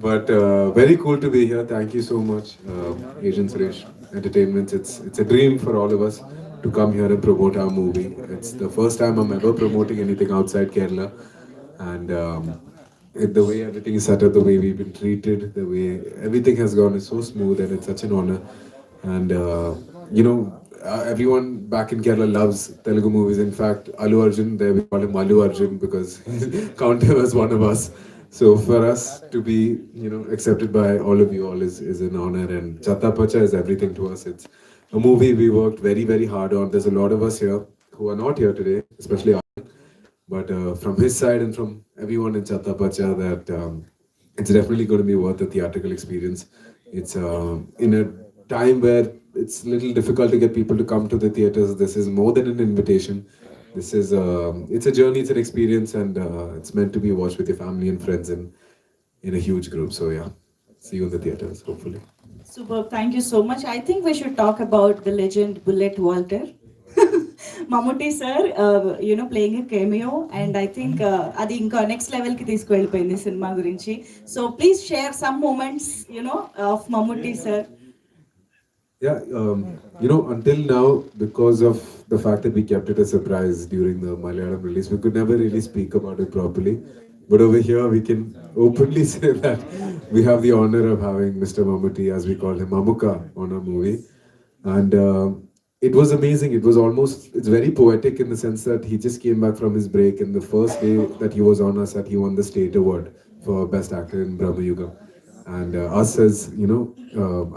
But very cool to be here. Thank you so much, Asian Suresh Entertainment. It's a dream for all of us to come here and promote our movie. It's the first time I'm ever promoting anything outside Kerala, and the way everything is set up, the way we've been treated, the way everything has gone is so smooth, and it's such an honor. And everyone back in Kerala loves Telugu movies. In fact, Allu Arjun, there we call him Allu Arjun because count him as one of us. So for us to be, accepted by all of you all is an honor. And Chatha Paccha is everything to us. It's a movie we worked very, very hard on. There's a lot of us here who are not here today, especially but from his side and from everyone in Chatha Paccha, that it's definitely going to be worth the theatrical experience. It's in a time where it's a little difficult to get people to come to the theaters. This is more than an invitation. This is it's a journey, it's an experience, and it's meant to be watched with your family and friends in a huge group. So yeah, see you in the theaters, hopefully. Superb. Thank you so much. I think we should talk about the legend Bullet Walter. Mammootty sir, playing a cameo, and I think adi inka next level ki తీసుకువెళ్ళిపోయింది cinema gurinchi. So please share some moments, of Mammootty sir. Yeah, until now, because of the fact that we kept it a surprise during the Malayalam release, we could never really speak about it properly. But over here, we can openly say that we have the honor of having Mr. Mammootty, as we call him, Mamuka, on our movie. And it was amazing. It was almost, it's very poetic in the sense that he just came back from his break, and the first day that he was on our set, he won the state award for Best Actor in Brahma Yuga. And us as,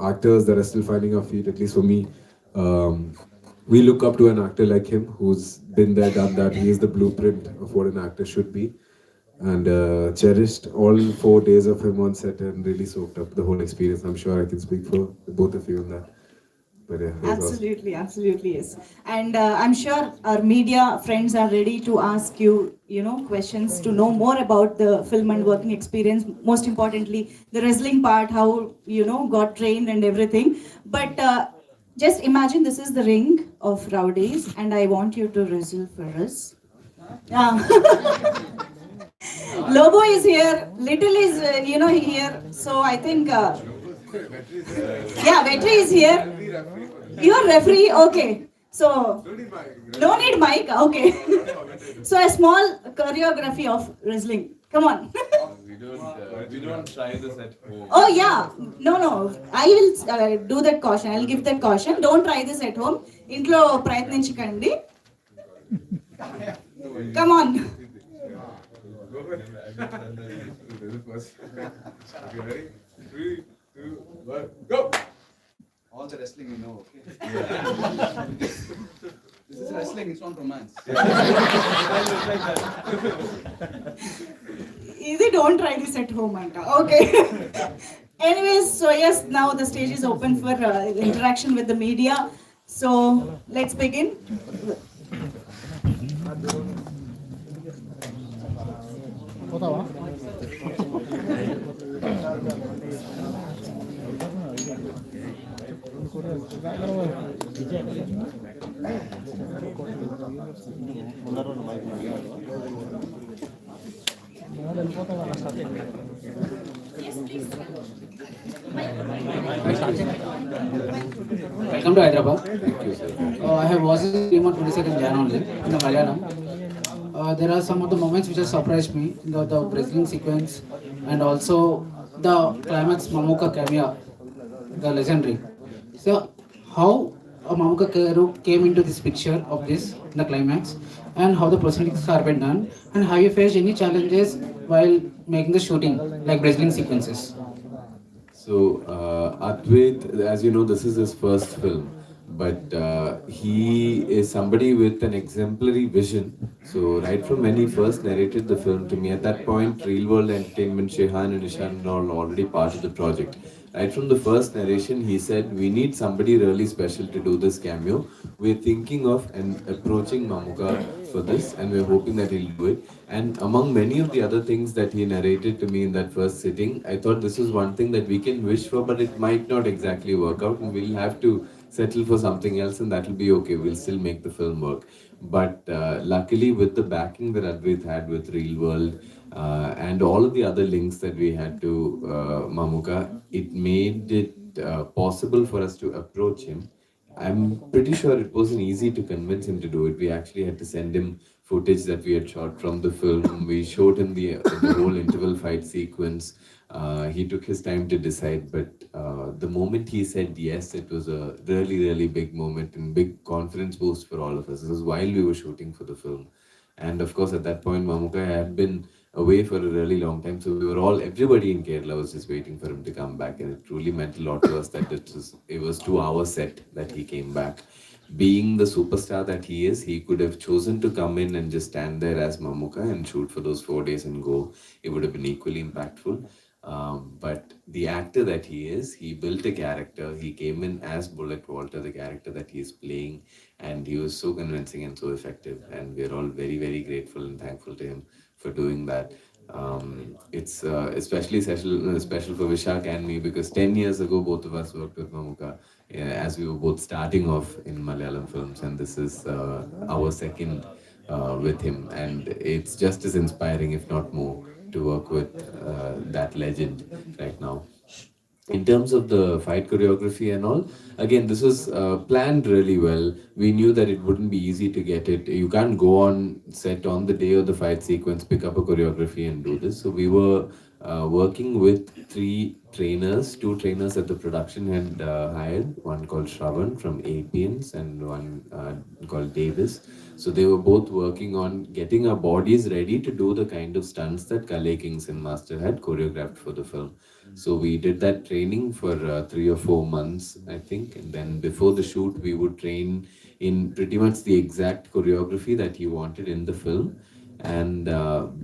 actors that are still finding our feet, at least for me, we look up to an actor like him who's been there, done that. He is the blueprint of what an actor should be. And cherished all 4 days of him on set and really soaked up the whole experience. I'm sure I can speak for both of you on that. But yeah, absolutely, awesome. Absolutely, yes. And I'm sure our media friends are ready to ask you, questions to know more about the film and working experience. Most importantly, the wrestling part, how got trained and everything. But just imagine this is the ring of rowdies, and I want you to wrestle for us. Lobo is here, Little is here. So I think. Yeah, Vetri is here. You're referee, okay. So, no need mic, okay. So a small choreography of wrestling. Come on. We don't try this at home. Oh yeah, no. I will do that caution. I'll give that caution. Don't try this at home. Intlo prayatninchikandi. Come on. Ready? 3, 2, 1, go! All the wrestling you know, okay? This is wrestling, it's not romance. Easy, don't try this at home, Anta. Okay. Anyways, so yes, now the stage is open for interaction with the media. So let's begin. Welcome to Hyderabad. Thank you, sir. I have watched this film on 22nd Jan only in the Malayalam. There are some of the moments which have surprised me, the wrestling sequence and also the climax Mamuka cameo, the legendary. So, how Mamuka came into this picture of this, in the climax, and how the prosthetics are been done, and have you faced any challenges while making the shooting, like wrestling sequences? So, Advait, as you know, this is his first film, but he is somebody with an exemplary vision. So, right from when he first narrated the film to me, at that point, Real World Entertainment, Shehan and Ishan are already part of the project. Right from the first narration, he said, we need somebody really special to do this cameo. We're thinking of approaching Mamuka for this, and we're hoping that he'll do it. And among many of the other things that he narrated to me in that first sitting, I thought this was one thing that we can wish for, but it might not exactly work out, and we'll have to settle for something else, and that'll be okay. We'll still make the film work. But luckily, with the backing that Advait had with Real World and all of the other links that we had to Mamuka, it made it possible for us to approach him. I'm pretty sure it wasn't easy to convince him to do it. We actually had to send him footage that we had shot from the film. We showed him the whole interval fight sequence. He took his time to decide, but the moment he said yes, it was a really, really big moment and big confidence boost for all of us. This was while we were shooting for the film. And of course, at that point, Mamuka had been away for a really long time. So we were all, everybody in Kerala was just waiting for him to come back. And it truly meant a lot to us that it was 2 hours set that he came back. Being the superstar that he is, he could have chosen to come in and just stand there as Mamuka and shoot for those 4 days and go. It would have been equally impactful. But the actor that he is, he built a character. He came in as Bullet Walter, the character that he is playing, and he was so convincing and so effective. And we're all very, very grateful and thankful to him for doing that. It's especially special for Vishak and me because 10 years ago, both of us worked with Mamuka as we were both starting off in Malayalam films, and this is our second with him. And it's just as inspiring, if not more, to work with that legend right now. In terms of the fight choreography and all, again, this was planned really well. We knew that it wouldn't be easy to get it. You can't go on set on the day of the fight sequence, pick up a choreography and do this. So we were working with three trainers, two trainers that the production had hired, one called Shravan from Apians and one called Davis. So they were both working on getting our bodies ready to do the kind of stunts that Kale Kingston Master had choreographed for the film. So we did that training for 3 or 4 months, I think. And then before the shoot, we would train in pretty much the exact choreography that he wanted in the film. And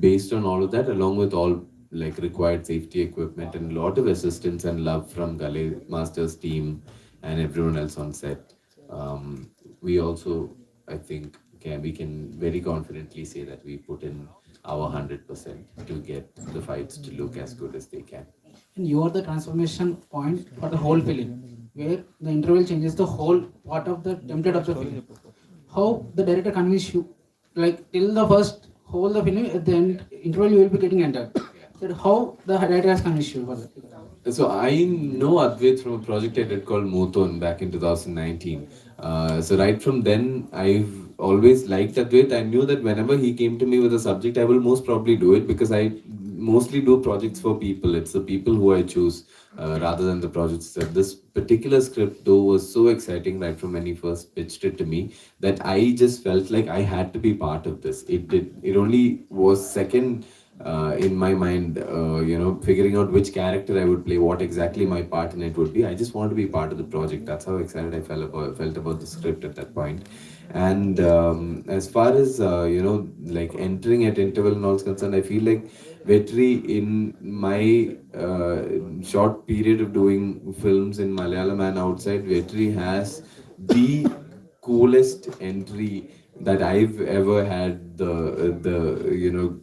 based on all of that, along with all like required safety equipment and a lot of assistance and love from Gale Master's team and everyone else on set, we also, I think, we can very confidently say that we put in our 100% to get the fights to look as good as they can. And you are the transformation point for the whole film, where the interval changes the whole part of the template of the film. How the director convinced you, like till the first whole the film, at the end interval you will be getting entered. That how the director has convinced you for that. So I know Advait from a project I did called Moton back in 2019. So right from then, I've always liked Advait. I knew that whenever he came to me with a subject, I will most probably do it because I mostly do projects for people. It's the people who I choose rather than the projects. This particular script, though, was so exciting right from when he first pitched it to me that I just felt like I had to be part of this. It only was second in my mind, figuring out which character I would play, what exactly my part in it would be. I just wanted to be part of the project. That's how excited I felt about the script at that point. And as far as like entering at interval and all is concerned, I feel like Vetri in my short period of doing films in Malayalam and outside, Vetri has the coolest entry that I've ever had the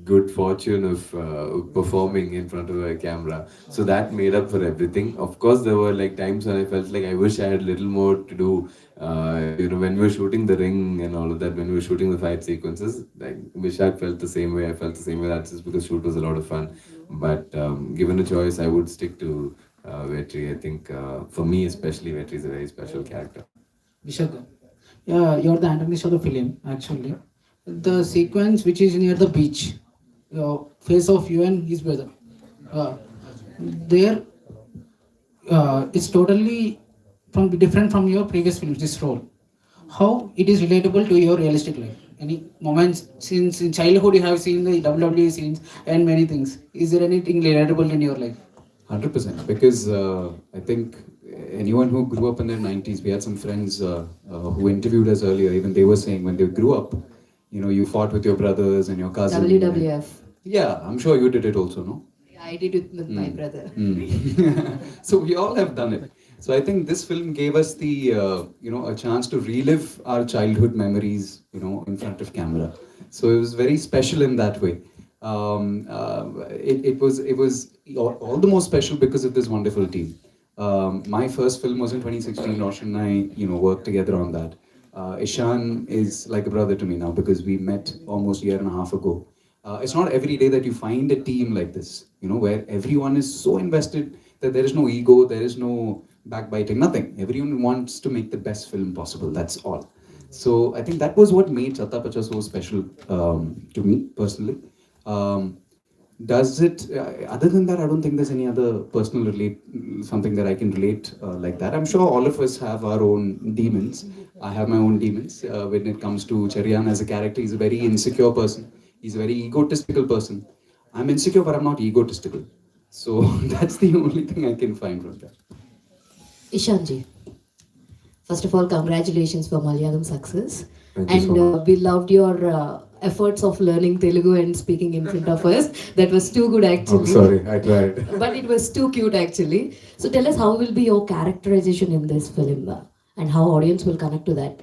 good fortune of performing in front of a camera. So that made up for everything. Of course, there were like times when I felt like I wish I had a little more to do. When we were shooting the ring and all of that, when we were shooting the fight sequences, like Vishak felt the same way. I felt the same way. That's just because shoot was a lot of fun. But given a choice, I would stick to Vetri. I think for me, especially, Vetri is a very special character. Vishaka, yeah, you're the antagonist of the film actually. The sequence which is near the beach, face of you and his brother. There, it's totally different from your previous films. This role, how it is relatable to your realistic life. Any moments since in childhood you have seen the WWE scenes and many things. Is there anything relatable in your life? 100%. Because I think anyone who grew up in the 90s, we had some friends who interviewed us earlier, even they were saying when they grew up, you fought with your brothers and your cousins. WWF. Yeah, I'm sure you did it also, no? I did it with my brother. So we all have done it. So I think this film gave us the, a chance to relive our childhood memories, in front of camera. So it was very special in that way. It was all the more special because of this wonderful team. My first film was in 2016. Roshan and I, worked together on that. Ishan is like a brother to me now because we met almost a year and a half ago. It's not every day that you find a team like this, you know, where everyone is so invested that there is no ego, there is no backbiting, nothing. Everyone wants to make the best film possible. That's all. So I think that was what made Chatha Paccha so special to me personally. Um, does it? Other than that, I don't think there's any other personal relate something that I can relate like that. I'm sure all of us have our own demons. I have my own demons when it comes to Charyan as a character. He's a very insecure person. He's a very egotistical person. I'm insecure, but I'm not egotistical. So that's the only thing I can find from that. Ishanji, first of all, congratulations for Malayalam success. Thank you so And much. we loved your efforts of learning Telugu and speaking in front of us. That was too good, actually. I'm sorry, I tried. But it was too cute, actually. So tell us, how will be your characterization in this film, and how audience will connect to that?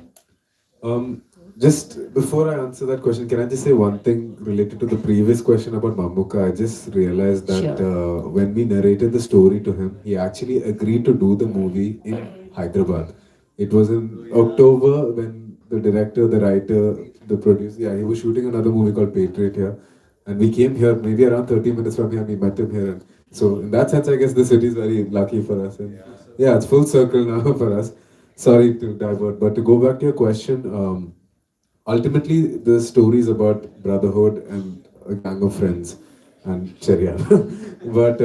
Just before I answer that question, can I just say one thing related to the previous question about Mamuka? I just realized that Sure. when we narrated the story to him, he actually agreed to do the movie in Hyderabad. It was in October when the director, the writer, the producer, yeah, he was shooting another movie called Patriot here. And we came here maybe around 30 minutes from here, we met him here. And so, in that sense, I guess the city is very lucky for us. And yeah, it's full circle now for us. Sorry to divert, but to go back to your question, ultimately the story is about brotherhood and a gang of friends and Sharia. But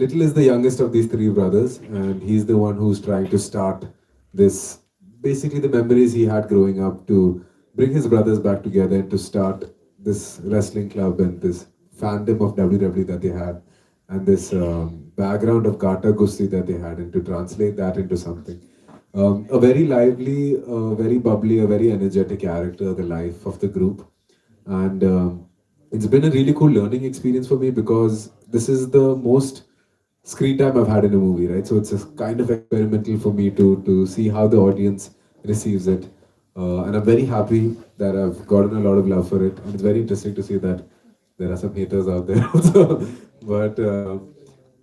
Little is the youngest of these three brothers, and he's the one who's trying to start this basically the memories he had growing up to bring his brothers back together and to start this wrestling club and this fandom of WWE that they had and this background of Gata Gusti that they had, and to translate that into something. A very lively, very bubbly, a very energetic character, the life of the group. And it's been a really cool learning experience for me because this is the most screen time I've had in a movie, right? So it's a kind of experimental for me to see how the audience receives it. And I'm very happy that I've gotten a lot of love for it. And it's very interesting to see that there are some haters out there also. but uh,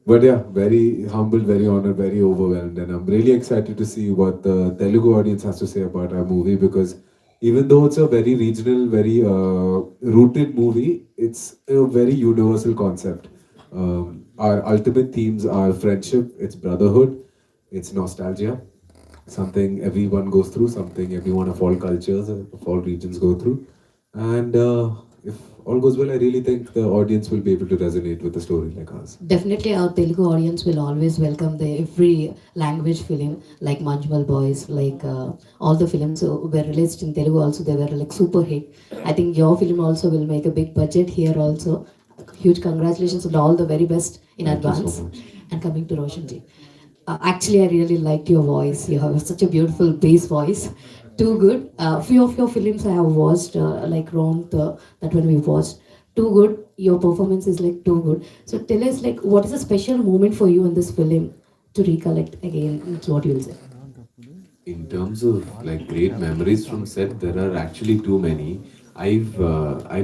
but yeah, very humbled, very honored, very overwhelmed, and I'm really excited to see what the Telugu audience has to say about our movie because even though it's a very regional, very rooted movie, it's a very universal concept. Our ultimate themes are friendship, it's brotherhood, it's nostalgia, something everyone goes through, something everyone of all cultures, of all regions go through. And if all goes well, I really think the audience will be able to resonate with a story like ours. Definitely, our Telugu audience will always welcome the every language film, like Manjmal Boys, like all the films were released in Telugu. Also, they were like super hit. I think your film also will make a big budget here. Also, huge congratulations and all the very best in Thank you so advance. much. And coming to Roshanji, actually, I really liked your voice. You have such a beautiful bass voice. Too good. Few of your films I have watched, like around that when we watched. Too good. Your performance is like too good. So tell us, like, what is a special moment for you in this film to recollect again? It's what you'll say. In terms of like great memories from set, there are actually too many. I've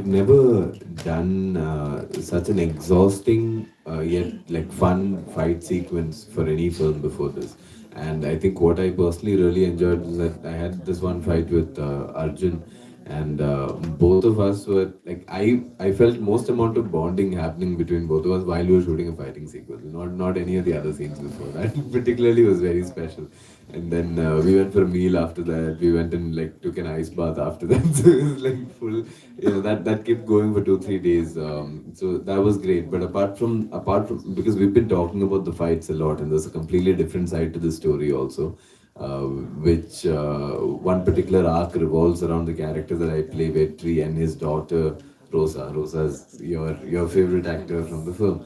never done such an exhausting yet like fun fight sequence for any film before this. And I think what I personally really enjoyed was that I had this one fight with Arjun, and both of us were like I felt most amount of bonding happening between both of us while we were shooting a fighting sequence. Not any of the other scenes before that. Particularly was very special. And then we went for a meal after that. We went and like took an ice bath after that. So it was like full. That kept going for 2 3 days. So that was great. But apart from because we've been talking about the fights a lot, and there's a completely different side to the story also, which one particular arc revolves around the character that I play, Vetri, and his daughter Rosa. Rosa is your favorite actor from the film.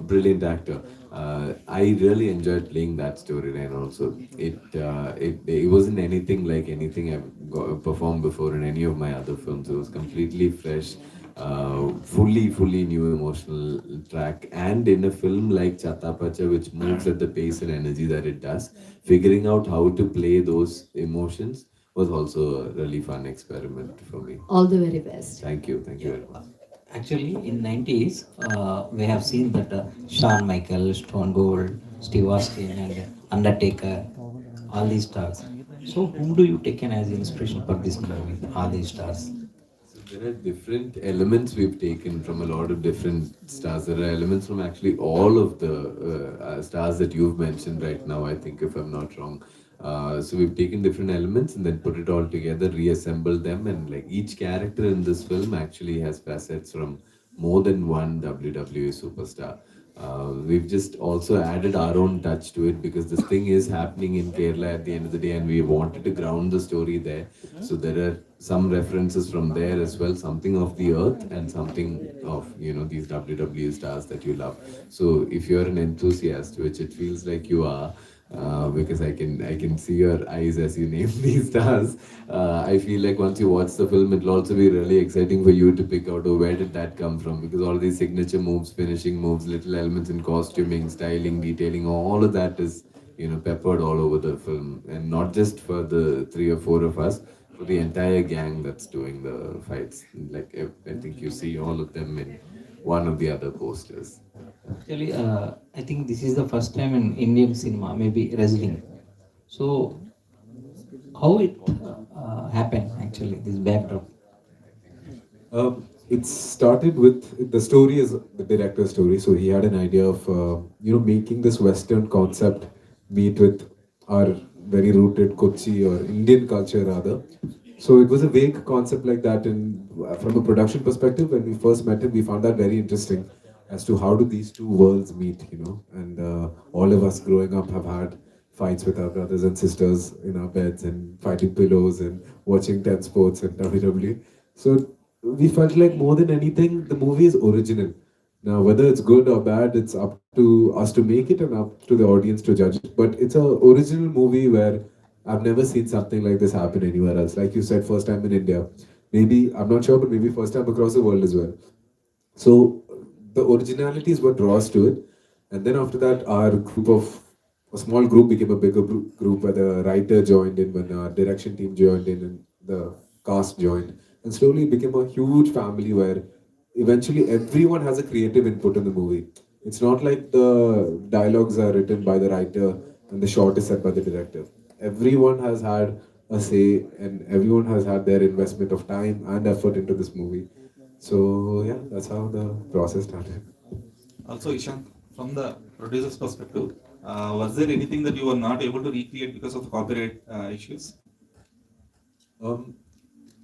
Brilliant actor. I really enjoyed playing that storyline also. It wasn't anything like anything performed before in any of my other films. It was completely fresh, fully new emotional track. And in a film like Chatha Paccha, which moves at the pace and energy that it does, figuring out how to play those emotions was also a really fun experiment for me. All the very best. Thank you very much. Actually, in 90s, we have seen that Shawn Michaels, Stone Cold, Steve Austin, and Undertaker, all these stars. So whom do you take in as inspiration for this movie? Are they stars? So there are different elements we've taken from a lot of different stars. There are elements from actually all of the stars that you've mentioned right now, I think, if I'm not wrong. So we've taken different elements and then put it all together, reassembled them, and like each character in this film actually has facets from more than one WWE superstar. We've just also added our own touch to it because this thing is happening in Kerala at the end of the day, and we wanted to ground the story there. So there are some references from there as well, something of the earth and something of these WWE stars that you love. So if you're an enthusiast, which it feels like you are, because I can see your eyes as you name these stars. I feel like once you watch the film, it'll also be really exciting for you to pick out, oh, where did that come from? Because all these signature moves, finishing moves, little elements in costuming, styling, detailing, all of that is peppered all over the film, and not just for the three or four of us, for the entire gang that's doing the fights. Like I think you see all of them in one of the other posters. Actually, I think this is the first time in Indian cinema, maybe wrestling. So how it happened actually, this backdrop? It started with the story is the director's story. So he had an idea of making this Western concept meet with our very rooted Kochi or Indian culture rather. So it was a vague concept like that. And from a production perspective, when we first met him, we found that very interesting as to how do these two worlds meet. And all of us growing up have had fights with our brothers and sisters in our beds and fighting pillows and watching 10 sports and WWE. So we felt like more than anything, the movie is original. Now, whether it's good or bad, it's up to us to make it and up to the audience to judge it. But it's a original movie where I've never seen something like this happen anywhere else. Like you said, first time in India. Maybe, I'm not sure, but maybe first time across the world as well. So the originality is what draws to it. And then after that, a small group became a bigger group where the writer joined in, when our direction team joined in, and the cast joined. And slowly it became a huge family where eventually everyone has a creative input in the movie. It's not like the dialogues are written by the writer and the shot is set by the director. Everyone has had a say and everyone has had their investment of time and effort into this movie. So yeah, that's how the process started. Also, Ishan, from the producer's perspective, was there anything that you were not able to recreate because of copyright issues? Um,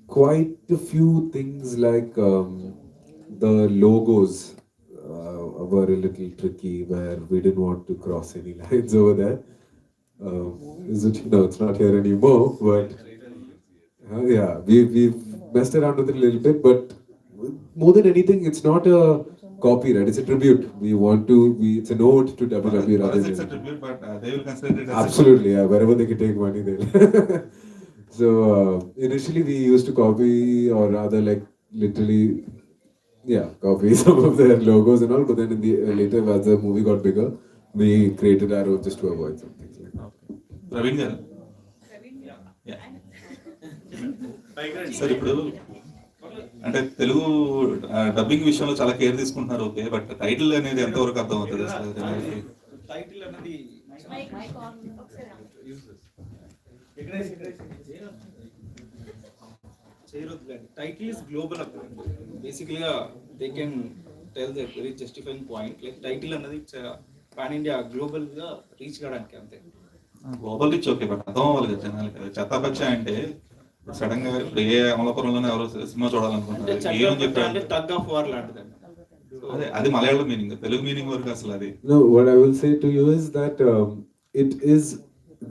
Quite a few things like the logos were a little tricky where we didn't want to cross any lines over there. Is it? No, it's not here anymore, but yeah, we've messed around with it a little bit, but more than anything, it's not a copyright, it's a tribute. It's an ode to WWE For rather us, it's a than. tribute, but they will consider it as Absolutely, yeah. Wherever they can take money, they'll. So initially we used to copy, or rather, like literally, yeah, copy some of their logos and all. But then in the later, as the movie got bigger, we created our own just to avoid some things like that. Praveen గారు sir ఇప్పుడు అంటే Telugu dubbing విషయంలో చాలా care తీసుకుంటున్నారు, okay, but title అనేది ఎంతవరకు అర్థం అవుతుంది అసలు జనాలకి? టైటిల్ అన్నది చేయరొద్దులేండి. టైటిల్ ఇస్ గ్లోబల్ అప్పుడు బేసిక్గా they can tell the very justifying point. Like title అన్నది పాన్ ఇండియా గ్లోబల్గా రీచ్ కావడానికి అంతే. గ్లోబల్ రీచ్ ఓకే, బట్ అర్థం అవ్వాలి కదా జనాలకి. చెత్తాపచ్చ అంటే సడన్ గా ఇప్పుడు ఏ అమలాపురంలోనే ఎవరో సినిమా చూడాలనుకుంటున్నారు, ఏమని చెప్పారు? టగ్ ఆఫ్ వార్ లాంటిదండి. అదే అది మలయాళం మీనింగ్, తెలుగు మీనింగ్ వరకు అసలు అది. No, what I will say to you is that it is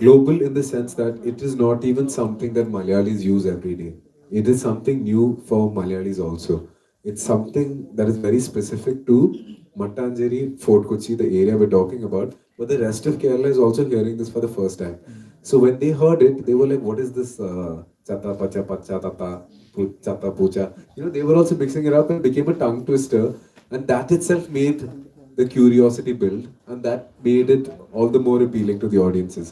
global in the sense that it is not even something that Malayalis use every day. It is something new for Malayalis also. It's something that is very specific to Mattanjeri, Fort Kochi, the area we're talking about. But the rest of Kerala is also hearing this for the first time. So when they heard it, they were like, "What is this Chatha Paccha Paccha Tata Chatha Pucha?" They were also mixing it up and became a tongue twister, and that itself made the curiosity build, and that made it all the more appealing to the audiences.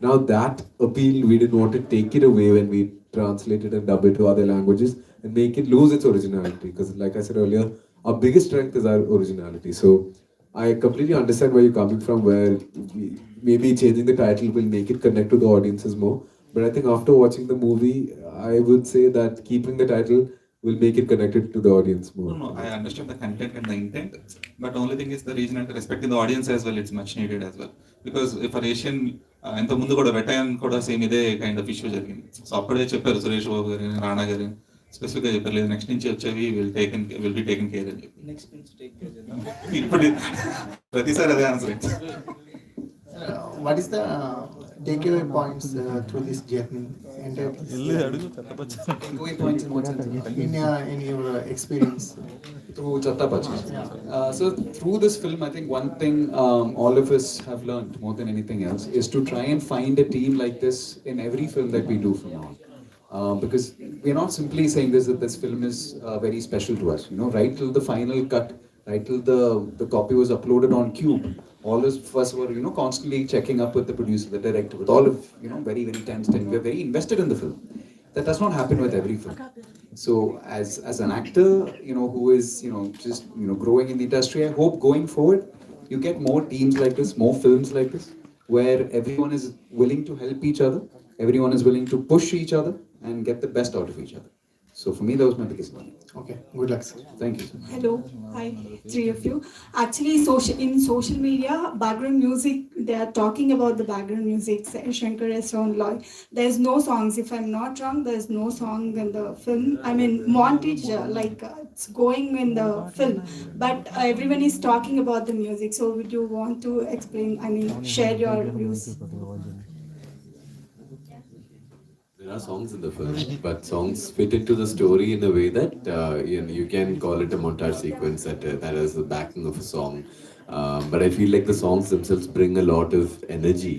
Now that appeal, we didn't want to take it away when we translate it and dub it to other languages and make it lose its originality. Because like I said earlier, our biggest strength is our originality. So I completely understand where you're coming from, where maybe changing the title will make it connect to the audiences more. But I think after watching the movie, I would say that keeping the title will make it connected to the audience more. No, I understand the content and the intent, but only thing is the region and respecting the audience as well. It's much needed as well because for Asian ఎంత ముందు కూడా వెటయన్ కూడా same ఇదే kind of issue జరిగింది. So అప్పుడే చెప్పారు సురేష్ బాబు గారు రాణా గారు స్పెసిఫిక్గా చెప్పారు లేదు నెక్స్ట్ నుంచి వచ్చేవి విల్ బి టేకెన్ కేర్ అని చెప్పి నెక్స్ట్ నుంచి టేక్ కేర్ చేద్దాం. ఇప్పుడు ప్రతిసారి అదే answer. What is the takeaway points through this journey? Takeaway points in what sense? In your experience Through Chatha Paccha. So through this film, I think one thing all of us have learned more than anything else is to try and find a team like this in every film that we do from now on. Because we're not simply saying this that this film is very special to us. You know, right till the final cut, right till the copy was uploaded on Cube, all of us were constantly checking up with the producer, the director, with all of very very tensed, and we're very invested in the film. That does not happen with every film. So as an actor, who is just growing in the industry, I hope going forward you get more teams like this, more films like this, where everyone is willing to help each other, everyone is willing to push each other and get the best out of each other. So for me, that was my biggest learning. Okay, good luck, sir. Thank you. Hello, hi, three of you. Actually, in social media, background music, they are talking about the background music, Shankar S. Lloyd. There's no songs, if I'm not wrong, there's no song in the film. I mean, montage, it's going in the film, but everyone is talking about the music. So would you want to explain, share your views? There are songs in the film, but songs fit into the story in a way that you can call it a montage sequence that is the backing of a song. But I feel like the songs themselves bring a lot of energy,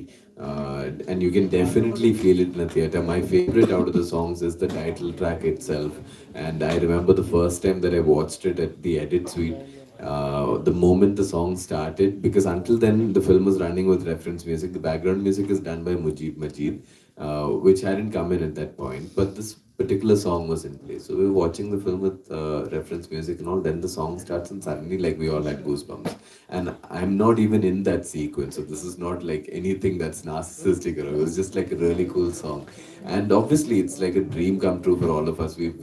and you can definitely feel it in a theater. My favorite out of the songs is the title track itself, and I remember the first time that I watched it at the edit suite. The moment the song started, because until then the film was running with reference music. The background music is done by Mujib Majid, which hadn't come in at that point, but this particular song was in place. So we were watching the film with reference music and all, then the song starts and suddenly we all had goosebumps. And I'm not even in that sequence, so this is not like anything that's narcissistic, or it was just like a really cool song. And obviously it's like a dream come true for all of us. We've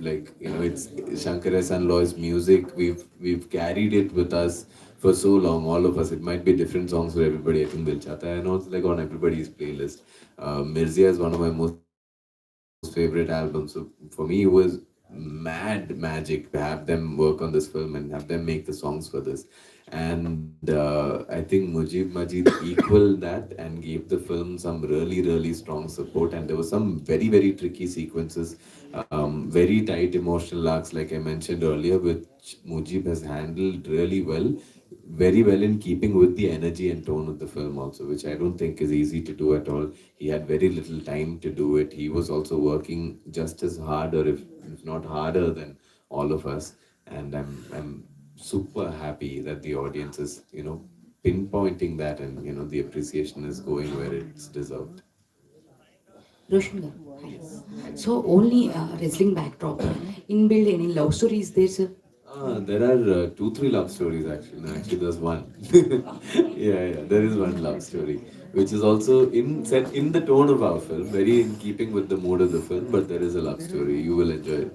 it's Shankar S. Lloyd's music, we've carried it with us for so long, all of us. It might be different songs for everybody. I think Dil Chahta Hai, and also on everybody's playlist. Mirzia is one of my most favorite albums. So for me, it was mad magic to have them work on this film and have them make the songs for this. And I think Mujib Majid equaled that and gave the film some really, really strong support. And there were some very, very tricky sequences, very tight emotional arcs, like I mentioned earlier, which Mujib has handled really well. Very well in keeping with the energy and tone of the film also, which I don't think is easy to do at all. He had very little time to do it. He was also working just as hard, or if not harder than all of us. And I'm super happy that the audience is, pinpointing that, and the appreciation is going where it's deserved. Roshan garu, hi. So only wrestling backdrop, inbuilt any love stories there, sir? There are 2-3 love stories actually. No, actually, there's one. yeah, there is one love story, which is also set in the tone of our film, very in keeping with the mood of the film. But there is a love story. You will enjoy it.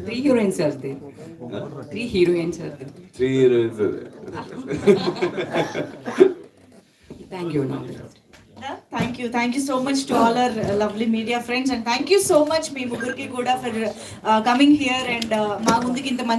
3 heroines are there. 3 heroines are there. 3 heroines are there. Thank you. Now. Thank you so much to all our lovely media friends, and thank you so much me mugurki kuda for coming here and మా ముందుకి ఇంత మంచి